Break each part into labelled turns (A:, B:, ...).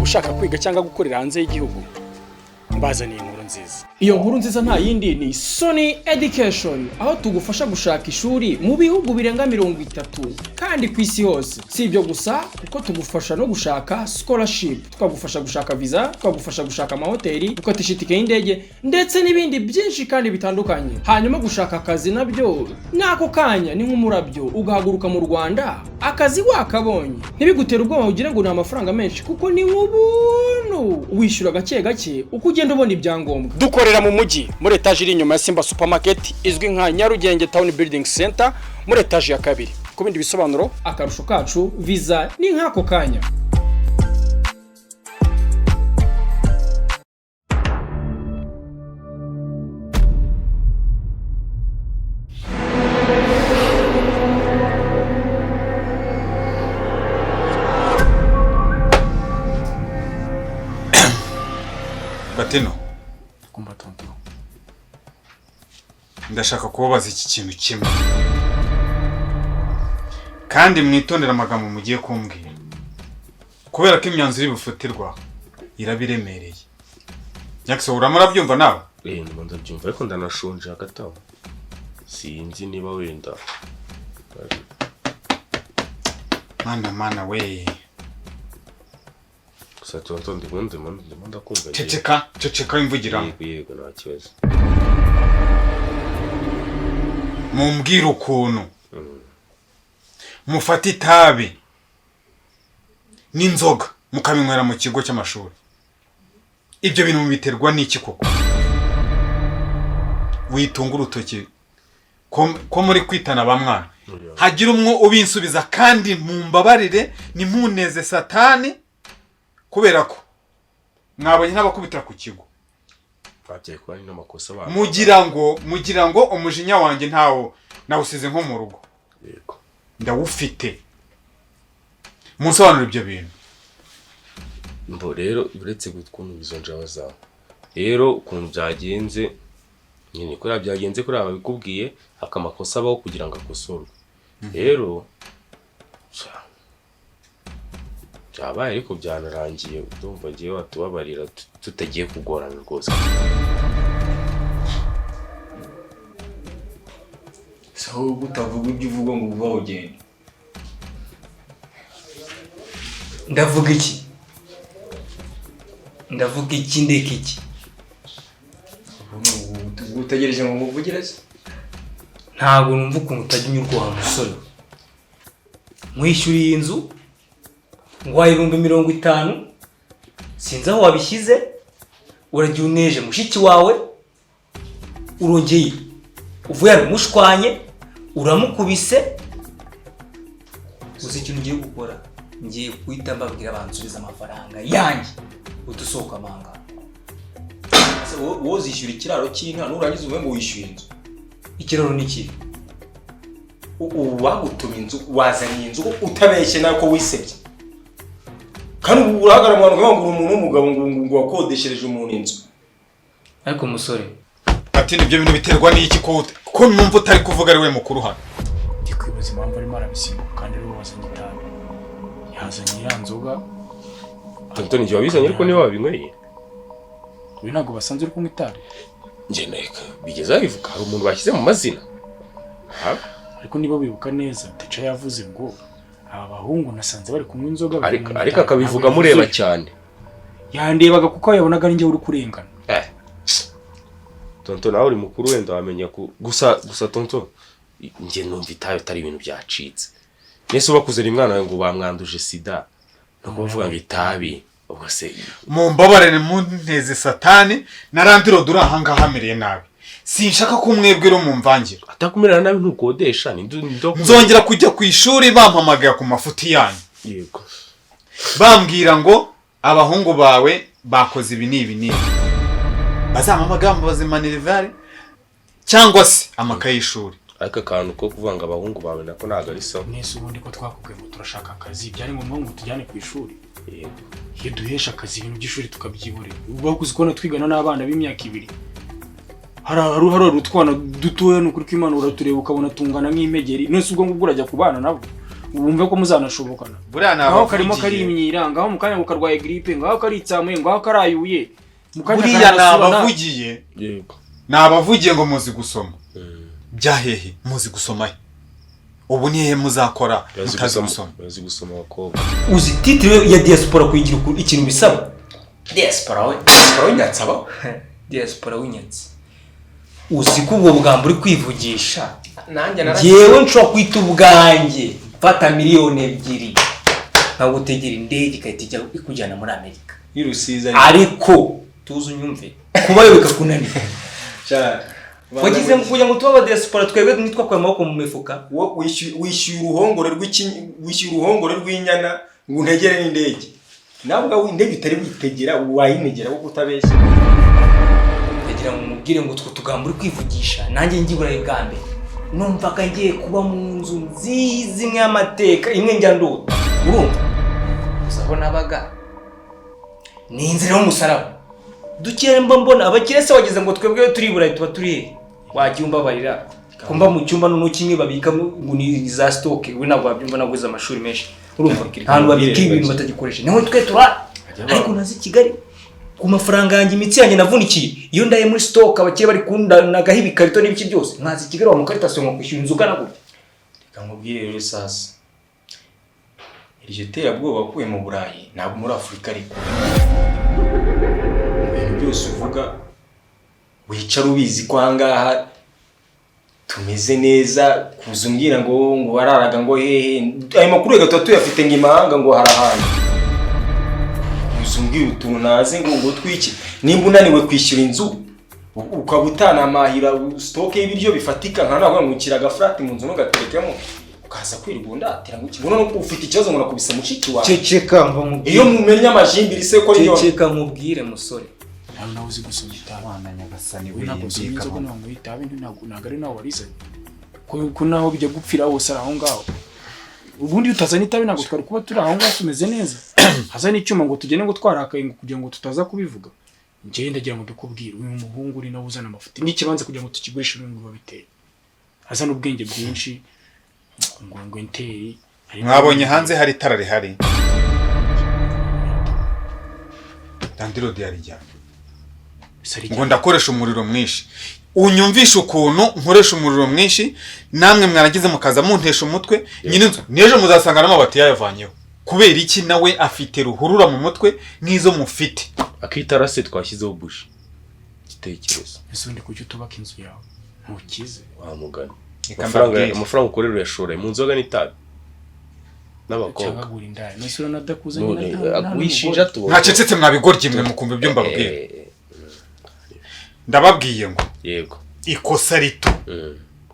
A: ushaka kwiga cyangwa gukorera hanze y'igihugu mbazaniye inkuru nziza. Iyo nkuru nziza nta yindi ni Sony Education, aho tugufasha gushaka ishuri mu bihugu birenga 30 kandi ku isi hose. Si ibyo gusa kuko tugufasha no gushaka scholarship, tukagufasha gushaka visa, tukagufasha gushaka amahoteli, gukatisha itike y'indege ndetse n'ibindi byinshi kandi bitandukanye. Hanyuma gushaka akazi nabyo nako kanya ni nk'umurabyo, ugahaguruka mu Rwanda akazi wakabonye. Ntibigutera ubwoba ugira ngo ni amafaranga menshi kuko ni nk'ubuntu, wishyura gake gake uko ugenda ubona ibyangombwa. Dukorera mu mujyi muri etage iri inyuma ya Simba Supermarket izwi nka Nyarugenge Town Building Center muri etage ya 2. Ku bindi bisobanuro akarusho kacu visa ni nk'ako kanya.
B: Batino,
A: Kumba tonto.
B: ndashaka kubabaza iki kintu kimwe. Kandi mwitondera amagambo mugiye kumbwira. Kubera ko imyanzuro ibufatirwa irabiremereye. Jackson uramara byumva nawe?
C: Ndimo ndabyumva ariko ndanashonje hagati aho. Sinzi niba wenda.
B: Mana we.
C: Gusa tonto ndimo ndakumva.
B: Ceceka imvugira.
C: Yego nta kibazo.
B: Mumbwira ukuntu mufata itabi n'inzoga mukaminywera mu kigo cy'amashuri. Ibyo bintu mubiterwa n'iki koko? Witunga urutoki ko muri kwitana bamwana. Hagira umwe ubinsubiza kandi mumbabarire nimuneze Satani kubera ko mwabonye n'abakubitira ku kigo.
C: Bagiye kuba ni n'amakosa babo.
B: Mugira ngo umujinya wanjye ntawo nawusize nko mu rugo.
C: Yego.
B: Ndawufite. Munsobanura ibyo bintu.
C: Mbo rero uretse gutkuntu bizonjawa zawe. Rero ukuntu byagenze nyine kuri byagenze kuri ababikubwiye akamakosa abaho kugira ngo akosorwe. Rero byabaye ariko byanarangiye ndumva ngiye watubabarira tutagiye kugorana rwose.
D: So gutavuga ibyo uvuga ngo uvaho ugenda. Ndavuga iki ndeka iki? Utegereje ngo muvugire se? Ntabwo numva ukuntu utajya unyurwa musore. Mwishyuriye inzu ngwaye 50,000 sinzi aho wabishyize, uragiye uneje mushiki wawe, urongeye uvuye mushwanye, uramukubise. Uzi ikintu ngiye gukora? Ngiye kwita mbabwira abansubiza amafaranga yanjye udusohoka amanga. Wowe zishyura ikiraro cy'inka nurangiza uvuye ngo wishyuye inzu. Ikiraro ni iki? Wagutuma inzu wazaniye inzu utabeshye nako wisebye. Kandi urahagara mu bantu ngo umuntu w'umugabo ngo wakodeshereje umuntu inzu. Ariko musore
B: ati ibyo bintu biterwa n'iki ko numva utari kuvuga ari we mukuru hano.
A: Ndikwibaza impamvu arimo arabisimbuka kandi ari we wazanye itabi. Yazanye ya nzoga.
C: Tonto ni wabizanye ariko niwe wabinyweye.
A: Uyu ntabwo basanzwe uri kunywa itabi.
C: Nje neka bigeza bivuga hari umuntu bashyize mu mazina.
A: Ariko niba wibuka neza Teca yavuze ngo aba bahungu nasanze bari kunywa inzoga.
C: Ariko akabivuga mureba cyane.
A: Yandebaga kuko yabonaga ari nge uri kurengana.
C: Tonto nawe uri mukuru wenda wamenya ko gusa tonto nge numva itabi atari ibintu byacitse. Nese ubakuzera umwana wawe ngo bamwanduje sida no kuvuga ngo itabi ubose
B: mumbabarire munteze Satani narandiro dura hanga hamereye nabi. Sinshaka ko mwebwero mumvangira.
C: Atakumerera nabi ntukodesha
B: nzongera kujya ku ishuri bampamagara ku mafuti yanyu.
C: Yego.
B: Bambwira ngo abahungu bawe bakoze ibi nibi. Bazamamagambo bazimanirivare cyangwa se amakaye y'ishuri.
C: Ariko akantu ko kuvanga abahungu bawe nako ntago ari sawa.
A: Nese ubundi ko twakubwiye ngo turashaka akazi byari ngombwa ngo tujyane ku ishuri.
C: Yego.
A: Iyo duhesha akazi ibintu by'ishuri tukabyiborera. Uba kuzi ko twigana n'abana b'imyaka 2. Hari utwana dutoya n'ukuri kw'Imana uratureba ukabona tungana nk'impegeri. Nese ubwo ngubwo urajya kubana nabo. wumve ko muzanashobokana.
B: buriya
A: Ngaho karimo
B: nabavugiye
A: karimyira, ngaho mu kanya ukarwaye grippe, ngaho karitsamuye, ngaho karayuye.
B: buriya nabavugiye
C: yego
B: nabavugiye ngo muzi gusoma byahehe muzi gusoma he ubu nihe muzakora mutazi gusoma
C: bazi gusoma abakobwa
D: uzi titre ya diaspora kuyigira ikintu bisaba diaspora w'inyatsaba diaspora w'inyatsi uzi ko ubwo bwambo uri kwivugisha
E: nanjye
D: yewe nshobora kwita ubwanjye mfata miliyoni 2 ntabwo utegera indege ikahita ikujyana muri Amerika
E: y'Urusizi
D: ariko tuzi unyumve kubayo bikakunanira wagize kugira ngo tuba diaspora twebwe nitwa kwa amaboko mu mifuka
E: wishyuye uruhongore rw'inyana ngo untegere n'indege nabwo w'indege utari witegera wayinegera kuko utabeshye
D: kugira ngo mubwire ngo twe tugamba uri kwivugisha nanjye ngiburaye bwa mbere numvaga ngiye kuba mu nzu nziza imwe y'amateka imwe njya ndota urumva uzabona nabaga ni inzira y'umusaraba dukire mbona abakire se wagize ngo twebwe turi burayi tuba turi wacyumba barira kumba mu cyumba no kimwe babika ngo ni za stock we nabwo babyumva naguze amashuri menshi urumva ahantu babika ibintu batagikoresha niho twe tura ariko nazi Kigali ku mafaranga yanjye imitsi yanjye navunikiye iyo ndaye muri stock abakire bari kundanaga ibikarito n'ibiki byose nkazi Kigali wa mukarita so kwishyura inzoga nagura
E: reka nkubwire rero sasa iryo terabwoba wakuye mu Burayi ntabwo muri Afurika ariko ibintu byose uvuga wicara ubizi ko ahangaha tumeze neza kuza umbwira ngo wararaga ngo hehe ayo makuru reka tuba tuyafite ngo imahanga ngo harahandi kuza umbwira utuntu naze ngo twiki nimba unaniwe kwishyura inzu ukaba utanamahira stock y'ibiryo bifatika nka ntabwo ngukira agafrati mu nzu n'ugaterekemo ukaza kwirigunda atira ngo kibono no ufite ikibazo ngo nakubisa mushiki wawe
D: ceceka mva mu
E: iyo mumenya amajimbiri se ko riyo
D: ceceka nkubwire musore
A: nawe uzi gusoma itabi
B: abana nyagasani
A: ntabwo usubiza ko ntabwo itabi ntabwo ari nawe warizanye ko naho bijya gupfira hose aho ngaho ubundi utazana itabi ntabwo twari kuba turi aho ngaho tumeze neza hazana icyuma ngo tugende ngo twarakaye ngo kugira ngo tutaza kubivuga njyewe ndagira ngo dukubwire uyu muhungu uri nawe uzana amafuti n'ikibanza kugira ngo tukigurishe ibintu babiteye hazana ubwenge bwinshi ngo interi
B: mwabonye hanze hari itara rihari Dandirodi yarijyana ngo ndakoresha umuriro mwinshi unyumvisha ukuntu nkoresha umuriro mwinshi namwe mwaragize mukaza muntesha umutwe nyine nejo muzasanga n'amabati yayavanyeho kubera iki nawe afite ruhurura mu mutwe nk'izo mufite
C: akitara se twashyizeho bushi gitekerezo
A: ese undi kujya utubaka inzu yawe ntukize
C: wa mugani
B: amafaranga
C: ukorera yashora mu nzoga n'itabi n'abakobwa
A: cyangwa gura indaya nese uranadakuze
C: wishinja tu
B: ntacecetse mwabigorye mwe mukumva ibyo mbabwira ndababwiye ngo
C: yego
B: ikosa rito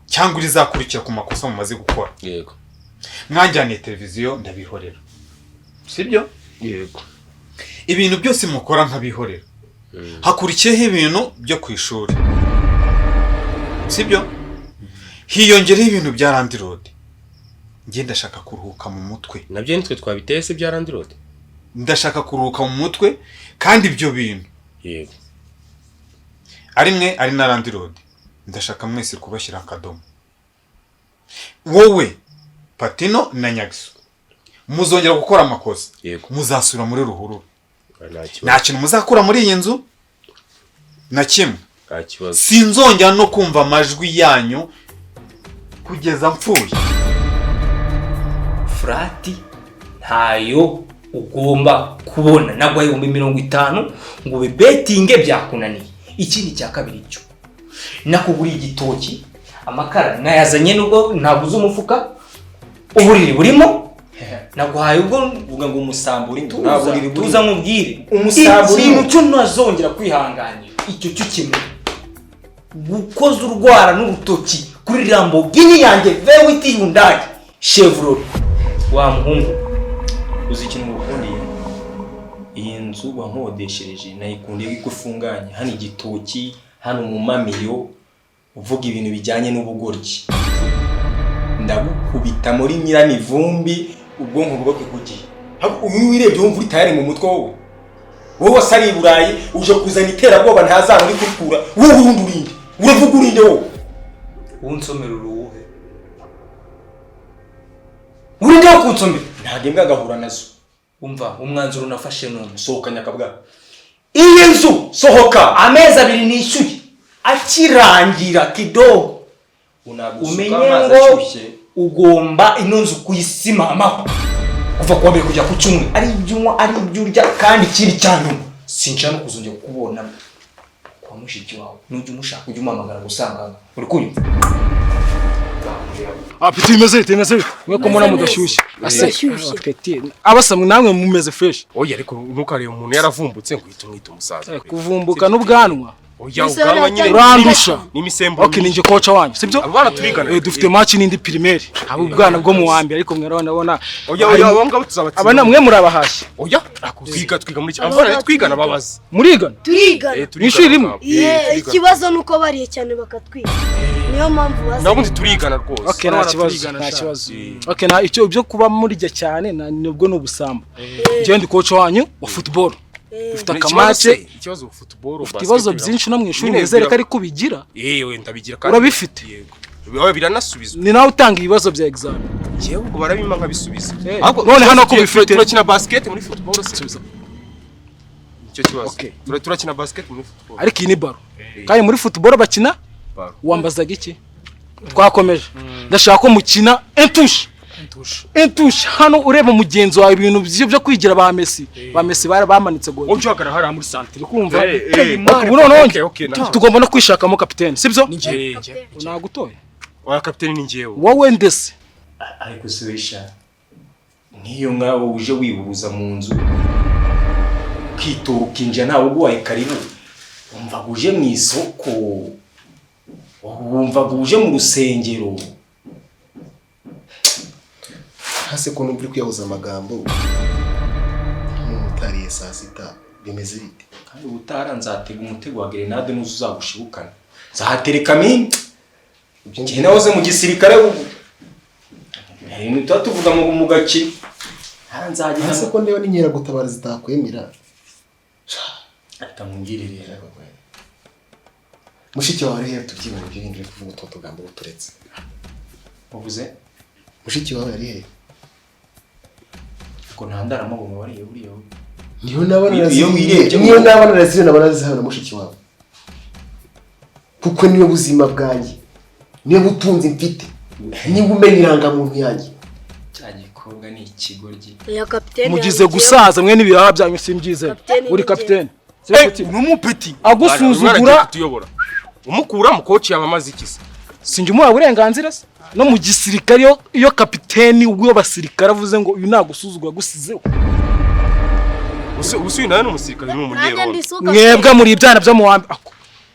B: cyangwa rizakurikira ku makosa mumaze gukora
C: yego
B: mwanjyaniye televiziyo ndabihorera sibyo
C: yego
B: ibintu byose mukora nkabihorera hakurikiyeho ibintu byo ku ishuri sibyo hiyongereho ibintu bya Landirodi njye ndashaka kuruhuka mu mutwe
C: nabyo nitwe twabiteye se bya Landirodi
B: ndashaka kuruhuka mu mutwe kandi ibyo bintu
C: yego
B: ari na Landirodi ndashaka mwese kubashyira akadomo wowe Patino na Nyagiso muzongera gukora amakosa muzasura muri ruhurura nta kintu muzakura muri iyi nzu na kimwe sinzongera no kumva amajwi yanyu kugeza mpfuye
D: frati ntayo ugomba kubona nagwa 50 ngo betinge byakunaniye ikindi cya kabiri cyo nakugura igitoki amakara nayazanye nubwo ntaguze umufuka uburiri burimo naguhaye ubwo
E: uvuga ngo umusamburi
D: tuza nkubwire
E: umusamburi
D: cyo ntazongera kwihanganira icyo cyo kimwe gukoza urwara n'urutoki kuri Lamborghini yanjye V8 Hyundai Chevrolet wa muhungu
E: uzi ikintu mukundiye iyi nzu wankodeshereje nayikundiye ko ifunganye hano igitoki hano mu mamiyo uvuga ibintu bijyanye n'ubugoryi ndagukubita muri nyiramivumbi ubwonko bwoke kugiye uyu wirebye wumva uri tayari mu mutwe wowe wasari i Burayi uje kuzana iterabwoba ntazana uri kurikura wowe urundi urinde uravuga urinde wowe
D: unsomera uruhe uri ndeho kunsombe
E: ntagembwa agahura nazo.
D: umva umwanzuro nafashe none
E: Sohoka Nyakabwa. Iyi nzu sohoka.
D: amezi 2 nishyuye akirangira kidogo umenye ngo ugomba ino nzu kuyisimamaho kuva kuwa mbere kujya ku cyumwe ari ibyunywa ari ibyurya kandi ikindi cyane sinshaka no kuzongera kubona kwa mushiki wawe nujya umushaka ujya umamagara gusangana uri kunyumva
A: Petit imeze mwe ko muna mudashyushye Petit abasamwe namwe mumeze fresh
C: oya ariko ntukareba umuntu yaravumbutse ngo uhita umusaza
A: kuvumbuka n'ubwanwa
C: oya ubwanwa nyine
A: urandusha
C: n'imisembo
A: okay ninje coach wanyu sibyo
C: abana turigana
A: dufite match n'indi primaire abo ubwana bwo mu wambere ariko mwarabona
C: oya abanga tuzabatsinda
A: abana mwe murabahashye
C: oya twiga muri abana twigana babaza
A: murigana
F: turigana
A: nishuri rimwe
F: ikibazo nuko bariye cyane bakatwiga niyo mpamvu baza
C: nabundi turigana rwose
A: okay nta kibazo okay na icyo byo kuba murijya cyane nubwo n'ubusamba je ndi coach wanyu wa football ufite akamace
C: ikibazo football
A: ufite ibibazo byinshi no mu ishuri nizere ko ari kubigira
C: yewe ndabigira kandi
A: urabifite
C: yego biranasubizwa
A: ni nawe utanga ibibazo bya exam
C: yewe ubwo barabima nkabisubiza
A: none hano ko bifite
C: turakina basket muri football subiza icyo kibazo turakina basket muri football
A: ariko iyi ni baro kandi muri football bakina wambazaga iki twakomeje ndashaka ko mukina entush hano ureba mugenzi wawe ibintu byo kwigira ba Messi bamanitse gol
C: unjagara hari muri centre
A: kumva okay tugomba no kwishakamo capitaine sibyo nagutoye
C: wa capitaine ni ngewe
A: wowe ndese
E: ariko sibisha niyo ngaho uje wibubuza mu nzu kitokinja ntawe ugwaye karibu umva guje mu isoko wumva guje mu rusengero
G: hase ko numva kwiyahuza amagambo n'umutariye saa sita bimeze bite
E: kandi utara nzatega umutego wa grenade nuzo uzagushibukana zahatereka mimi ibyo nahoze mu gisirikare ni tuvuga mu gaki haranzaje
G: hase ko ndeba n'inkera gutabara zitakwemera
E: atamungirire
G: mushiki wawe rero tubyibona byinjye kuvuga uto tugambo uturetse
E: uvuze
G: mushiki wawe yari he
E: ko ntandara amabungo wariye buriyo
G: niyo nabana razire nabana mushiki wawe kuko niyo buzima bwanjye niyo butunzi mfite niba umenya irangamuntu yanjye
E: cyagikobwa ni ikigoryi
F: ya capitaine
A: mugize gusaza mwe n'ibiraha byanyu simbyize uri capitaine
C: n'umupeti
A: agusuzugura
C: tuyobora umukura mu coach yabamaze ikisa
A: sinjye umuha uburenganzira se no mu gisirikare iyo kapiteni w'abasirikare avuze ngo uyu nagusuzugura gusizeho
C: ubusuye nawe n'umusirikare n'umunyero
A: mwebwe muri ibyana byo mu wambi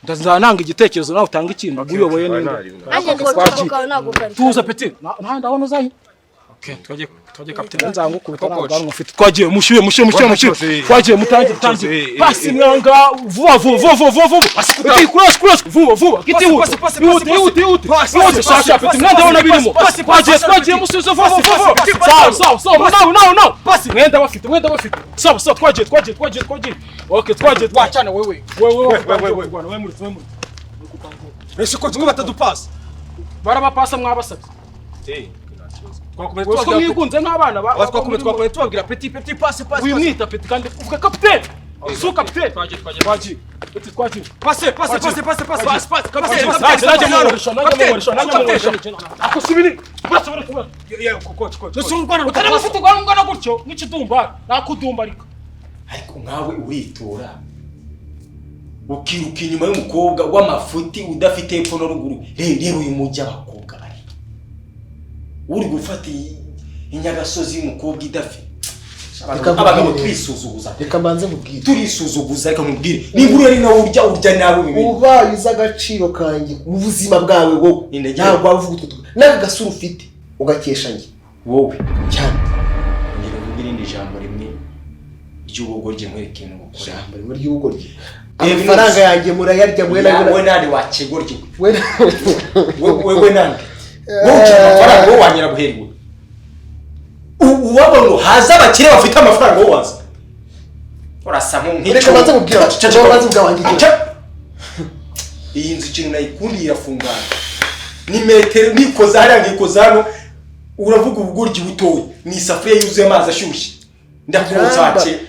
A: ndazananga igitekerezo nawe utanga ikintu uyoboye ninde tuza petit nta ndabona uzayi okay twagiye kapiteni nzangu kubita ntabwo mufite twagiye mushyuye twagiye mutangiye basi mwanga vuba petit cross vuba kiti yute sasha petit ndabona birimo twagiye musubiza vuba sawa no basi mwenda bafite sawa twagiye okay twagiye twacana wewe muri
C: ese ko tuko batadupasa
A: barabapasa mwabasabye twakomeye mwigunze nk'abana
C: twakomeye tubabwira petit passe
A: wimwita petit kandi uvuga capitaine so capitaine twagiye passe ako sibiri basabara kuba coach n'urwana utarabafite rwangana gutyo n'ikidumba nakudumbarika
E: ariko nkawe uritora ukiruka inyuma y'umukobwa w'amafuti udafite epfo no ruguru rero uyu mujyi abakobwa bari uri gufata inyagasozi y'umukobwa idafite abantu twisuzuguza
G: reka mbanze mubwire
E: turisuzuguza reka mubwire niba uri nawe urya nawe bibiri
G: ubayiza agaciro kanjye mu buzima bwawe wowe ntabwo wavuga utwo nawe gasura ufite ugakesha njye
E: wowe cyane ngira ngo irindi jambo rimwe ry'ubugoryi nkwereke no gukora
G: jambo rimwe ry'ubugoryi amafaranga yanjye murayarya mwe
E: nandi wakigoryi wewe nandi wowe amafaranga wowe wanyira guherwa uwabo ngo haza abakire bafite amafaranga wowe waza urasa nk'icyo
G: reka banze mubwira banze bwawanje
E: iyi nzu ikintu nayikundi irafungana ni metero nikoza hariya ngikoza hano uravuga ubugoryi butoya ni isafuriya yuzuye amazi ashyushye ndakonsace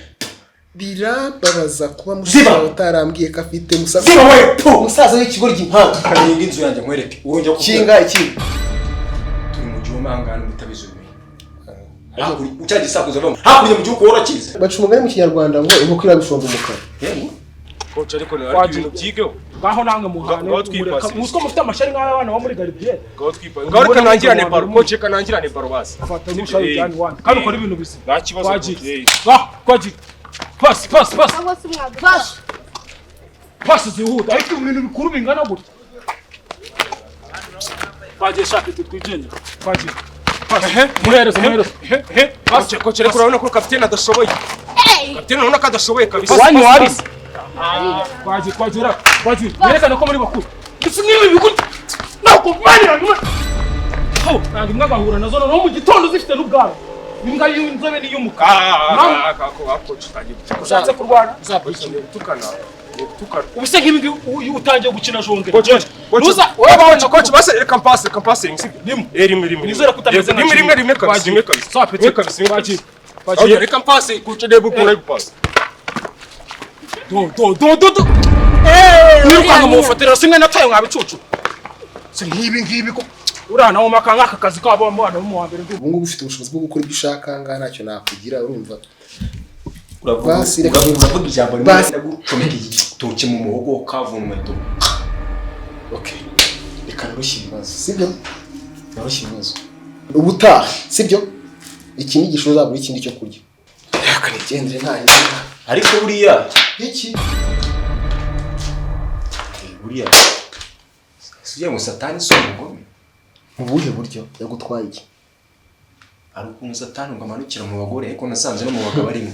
G: birambabaza kuba musaza utarambwiye ko afite musaza
E: ziba we po
G: musaza w'ikigoryi nk'aho
E: karinga inzu yanjye nkwereke urongera kuvuga
G: kinga iki
E: turi mu gihe umangana utabizumiye ucyagiye isakuza bamwe hakurya mu gihugu warakize
G: baca umugani mu kinyarwanda ngo inkoko irabishonga umukara
E: kocha ariko ni ibintu byigeho
A: ngaho nange muhane mutwe mufite amashari nk'abana bo muri Garidier
E: ngaho reka nangirane baro kocha reka nangirane baro basi
A: afata n'ushari cyane wandi kandi ukora ibintu bisa
E: nta kibazo
A: kwaji pass
F: cyangwa se mwadufasha
A: pass zihuta ariko ibintu bikuru bingana gutya kwaji shaka twijende kwaji muhereza
E: kocha reka urabona ko kapiteni adashoboye kapiteni urabona ko adashoboye kabisa
A: wanyu warisi kwaji yerekana ko muri bakuru ndetse n'ibi bikuru nako manira ntabwo imbwa gahura nazo no mu gitondo zifite n'ubwabo imbwa y'inzobe n'iy'umukara ushatse kurwana
E: tukana
A: ubuse nk'ibi utangiye gukina jonge
E: nuza kocha base reka mpase rimwe
A: nizera kutameze nka
E: rimwe kabisa
A: so apeti kwaji
E: reka mpase kuca debo kuna gupasa
A: do nirukanga mu bufatira simwe nataye mwabicucu si nkibi ko urana wo makanga aka kazi kabo mbana mu wa mbere
G: ubu ngubu ufite ubushobozi bwo gukora ibyo ushaka ngaha ntacyo nakugira urumva
E: basi reka uravuga ijambo rimwe ndagucomeka igitoki mu muhogo kavunwe do
G: okay reka narushye ibibazo sibyo narushye ibibazo ubutaha sibyo iki ni gishoza buri kindi cyo kurya reka nigendere nta
E: ariko buriya
G: iki
E: buriya sije mu satani so ngome
G: mu buhe buryo yagutwaye iki
E: ari ukuntu satani ngo amanukira mu bagore ariko nasanze no mu bagabo arimo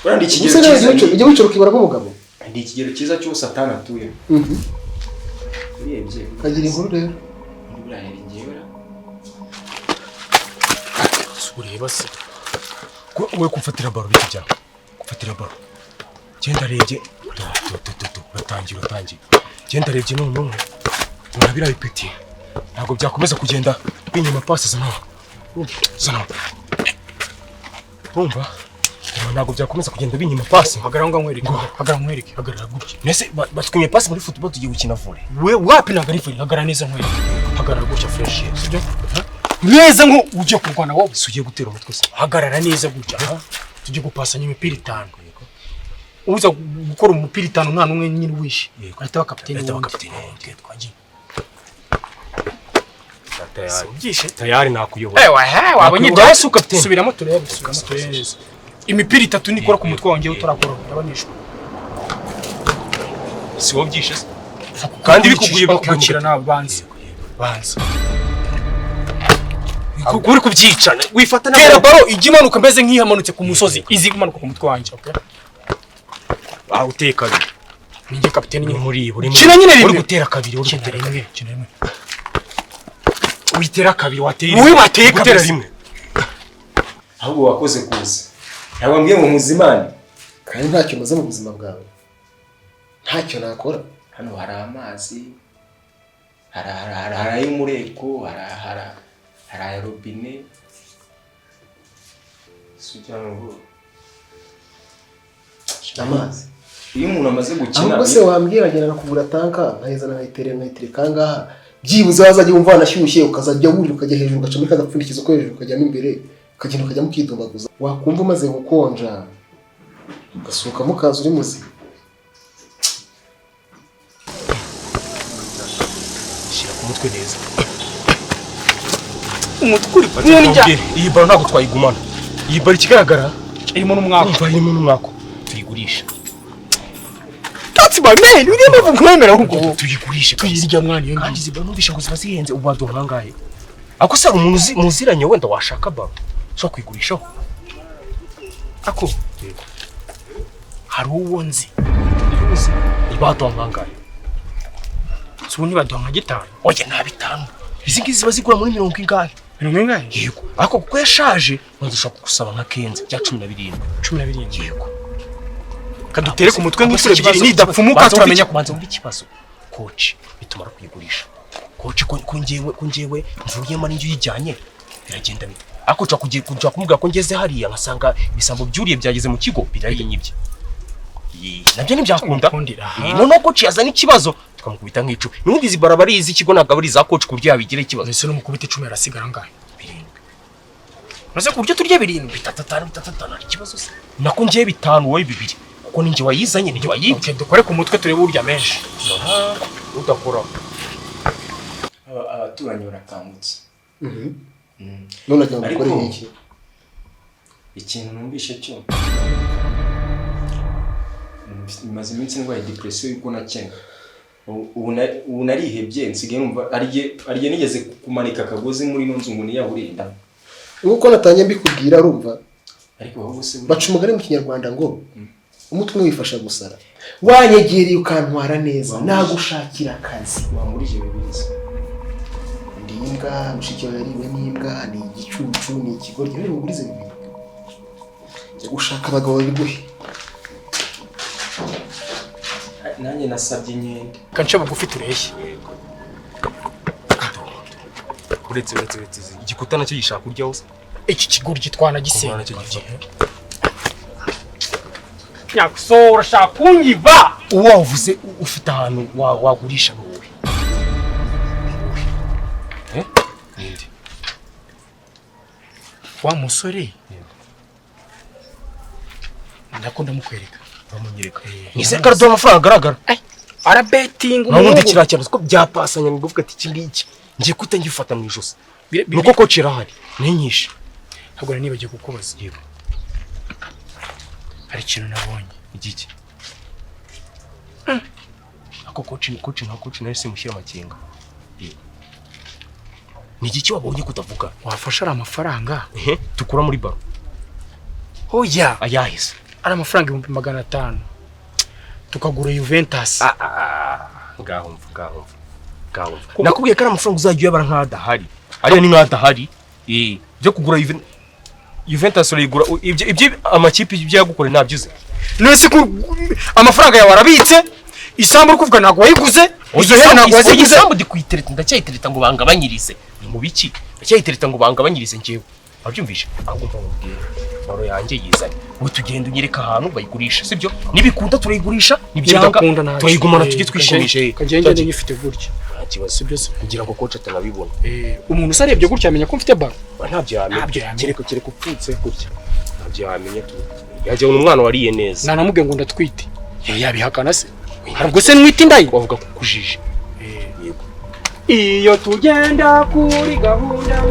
E: buriya ndi
G: ikigero cyiza ujye wicara ukibara nk'umugabo
E: ndi ikigero cyiza cyo satani atuye urebye
G: kagira inkuru rero
E: buriya ngewe
A: ureba se we kumfatira baro biki byawe kumfatira baro genda rebye uratangira genda rebye none urabira ipeti ntabwo byakomeza kugenda binyuma pasi zana umva ntabwo byakomeza kugenda binyuma pasi hagarara nkwereke hagarara gutya nese batwimye pasi muri football tugiye gukina volley we wapi ntabwo ari volley hagarara neza nkwereke hagarara gutya fresh sibyo neza ngo ujye kurwana wowe ugiye gutera umutwe se hagarara neza gutya tujye gupasanya imipira 5 uza gukora umupira 5 nta numwe nyine wishe ahita wa kapiteni twagiye
E: tayari nakuyobora
A: wabonye ibya su kapiteni subiramo turebe imipira 3 nikora ku mutwe wanjye utarakora ndabanishwa
E: si wo byishe kandi bikuguye
A: bakukira nawe banze
E: uri kubyicana wifata na
A: tera baro igimanuka mbeze nk'ihamanutse ku musozi izi imanuka ku mutwe wanjye okay
E: uteka
A: ninjye kapiteni nyine
E: muri buri
A: kina nyine rimwe
E: uri gutera kabiri uri gutera rimwe
A: witera kabiri wateye
E: wowe wateye gutera rimwe ahubwo wakoze kuza ntabwo mbwiye mu muzimani
G: kandi ntacyo maze mu buzima bwawe ntacyo nakora
E: hano hari amazi hari ay'umureko hari aya robine sujyango
G: amazi
E: iyo umuntu amaze gukina
G: ahubwo se wambwira agenda kugura tanka nkahezana nkayitereka ngaha byibuze wazajya wumva wanashyushye ukazajya wurira ukajya hejuru ugacomeka agapfundikizo ko hejuru ukajyamo imbere ukagenda ukajyamo ukidumbaguza wakumva umaze gukonja ugasohokamo ukaza uri muzima
A: shyira ku mutwe neza umutwe uri iyi baro ntabwo twayigumana iyi baro ikigaragara irimo n'umwaka tuyigurisha that's my man uri mu kwemera ahubwo tuyigurisha tuyirya mwana iyo ngizi baro nubisha ngo ziba zihenze ubu baduhangaye ako se umuntu muziranye wenda washaka baro so kwigurishaho ako hari uwo nzi ibaduhangaye so ni baduhanga 5 oye na 5 izi ngizi ziba zigura muri 70 ingahe yego ako kuko yashaje bazashaka gusaba nka kenze bya 12 yego kadutere ku mutwe nk'isure ebyiri nidapfumuka turamenya kubanza muri kibazo coach bitumara kuyigurisha coach ko ngewe mvuyemo n'injyo yijyanye
E: biragenda bite ako nca kumubwira ko ngeze hariya nkasanga ibisambo byuriye byageze mu kigo birayinyibye nabyo ntibyakunda noneho coach yazana ikibazo tukamukubita nk'icumu n'ubundi izi barabara izi ikigo ntabwo ari za coach ku buryo yabigira ikibazo
A: ese n'umukubita 10 arasigara ngahe
E: 7
A: maze ku buryo turya 7
E: bitatana ikibazo se nako ngiye 5 wowe 2 kuko ninjye wayizanye ninjye wayibye
A: okay dukore ku mutwe turebe urya menshi
E: udakora abaturanyi barakangutse
G: none ajya gukora iki
E: ikintu numvishe cyo maze iminsi ndwaye depression yuko nakenga ubu narihebye nsigaye numva ariye nigeze kumanika akagozi muri no nzungu ni yaburinda
G: nkuko natangiye mbikubwira urumva
E: ariko wowe se
G: baca umugani mu kinyarwanda ngo umutwe wifasha gusara wanyegereye ukantwara neza nagushakira akazi
E: wamurije bibizi
G: ndimbwa mushiki wawe yariwe n'imbwa ni igicucu ni ikigoryi rero ngurize bibiri jya gushaka abagabo babiguhe
E: nanjye nasabye inyenda
A: kanca bugufi tureshye
E: uretse igikuta nacyo gishaka urya hose
A: iki kigori gitwana gisenya
E: nacyo gifite
A: yakusora shakunyiva
E: uwavuze ufite ahantu wagurisha wowe ninde
A: wa musore ndakunda mukwereka
E: bamunyereka nise kardo amafaranga agaragara
A: arabetinga
E: umuntu kiracyane ko byapasanya ngo uvuga ati iki ngiki ngiye kutangifata mu ijosi nuko coach irahari ninyishe
A: ntabwo nibagiye kukubaza yego hari ikintu nabonye
E: igiki ako coach nayo simushyira amakenga ni igiki wabonye kutavuga
A: wafasha ari amafaranga
E: tukura muri baro
A: oya
E: ayahise
A: ari amafaranga 500 tukagura Juventus
E: ngaho nakubwiye ko ari amafaranga uzajya uyabara nk'adahari ariyo ni nk'adahari byo kugura Juventus urayigura ibyo amakipe ibyo yagukora ntabyize
A: nese amafaranga yawe arabitse isambu kuvuga ntabwo wayiguze
E: uzohera ntabwo waziguze isambu ndikwitereta ndacyayitereta ngo bangabanyirize mu biki ndacyayitereta ngo bangabanyirize ngewe abyumvishe ahubwo mubwira baro yanjye yizanye ubu tugenda unyereka ahantu bayigurisha sibyo nibikunda turayigurisha nibyanga turayigumana tujye twishimishe
A: kagende ngifite gutya
E: nta kibazo sibyo kugira ngo coach atanabibona
A: umuntu usarebye gutya amenya ko mfite baro
E: ntabyo yamenya kereka upfutse gutya ntabyo yamenya yaje umwana wariye neza
A: nanamubwiye ngo ndatwite yabihakana se harubwo se nwite indayi
E: wavuga kukujije
A: iyo tugenda kuri gahunda